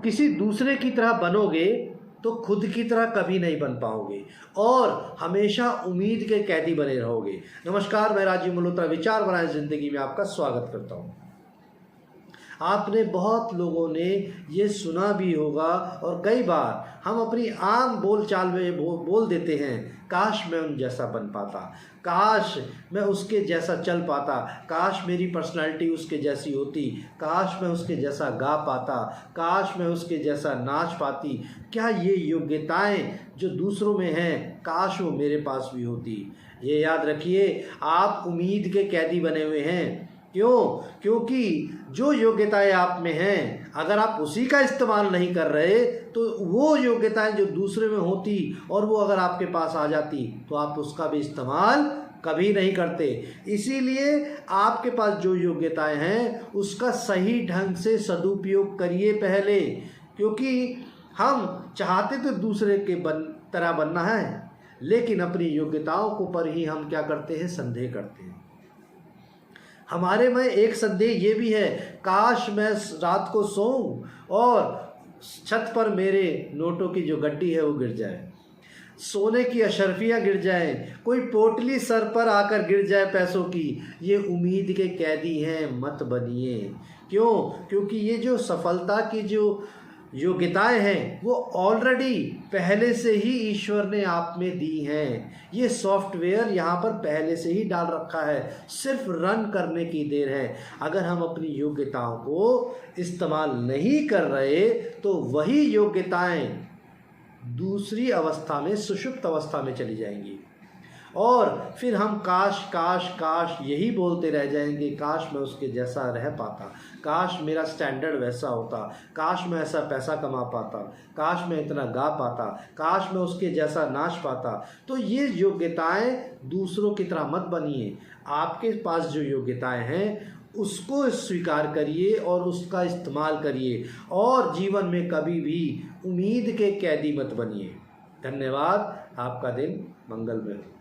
किसी दूसरे की तरह बनोगे तो खुद की तरह कभी नहीं बन पाओगे और हमेशा उम्मीद के कैदी बने रहोगे। नमस्कार, मैं राजीव मल्होत्रा विचार बनाए ज़िंदगी में आपका स्वागत करता हूँ। आपने बहुत लोगों ने ये सुना भी होगा और कई बार हम अपनी आम बोल चाल में बोल देते हैं, काश मैं उन जैसा बन पाता, काश मैं उसके जैसा चल पाता, काश मेरी पर्सनालिटी उसके जैसी होती, काश मैं उसके जैसा गा पाता, काश मैं उसके जैसा नाच पाती। क्या ये योग्यताएं जो दूसरों में हैं, काश वो मेरे पास भी होती। ये याद रखिए, आप उम्मीद के कैदी बने हुए हैं। क्यों? क्योंकि जो योग्यताएं आप में हैं, अगर आप उसी का इस्तेमाल नहीं कर रहे तो वो योग्यताएं जो दूसरे में होती और वो अगर आपके पास आ जाती तो आप उसका भी इस्तेमाल कभी नहीं करते। इसीलिए आपके पास जो योग्यताएं हैं उसका सही ढंग से सदुपयोग करिए पहले, क्योंकि हम चाहते तो दूसरे के तरह बनना है, लेकिन अपनी योग्यताओं को पर ही हम क्या करते हैं, संदेह करते हैं। हमारे में एक संदेह ये भी है, काश मैं रात को सोऊं और छत पर मेरे नोटों की जो गड्डी है वो गिर जाए, सोने की अशर्फियाँ गिर जाए, कोई पोटली सर पर आकर गिर जाए पैसों की। ये उम्मीद के कैदी हैं, मत बनिए। क्यों? क्योंकि ये जो सफलता की जो योग्यताएं हैं वो ऑलरेडी पहले से ही ईश्वर ने आप में दी हैं। ये सॉफ्टवेयर यहाँ पर पहले से ही डाल रखा है, सिर्फ रन करने की देर है। अगर हम अपनी योग्यताओं को इस्तेमाल नहीं कर रहे तो वही योग्यताएं दूसरी अवस्था में, सुषुप्त अवस्था में चली जाएंगी और फिर हम काश काश काश यही बोलते रह जाएंगे, काश मैं उसके जैसा रह पाता, काश मेरा स्टैंडर्ड वैसा होता, काश मैं ऐसा पैसा कमा पाता, काश मैं इतना गा पाता, काश मैं उसके जैसा नाच पाता। तो ये योग्यताएं दूसरों की तरह मत बनिए। आपके पास जो योग्यताएं हैं उसको स्वीकार करिए और उसका इस्तेमाल करिए और जीवन में कभी भी उम्मीद के कैदी मत बनिए। धन्यवाद। आपका दिन मंगलमय हो।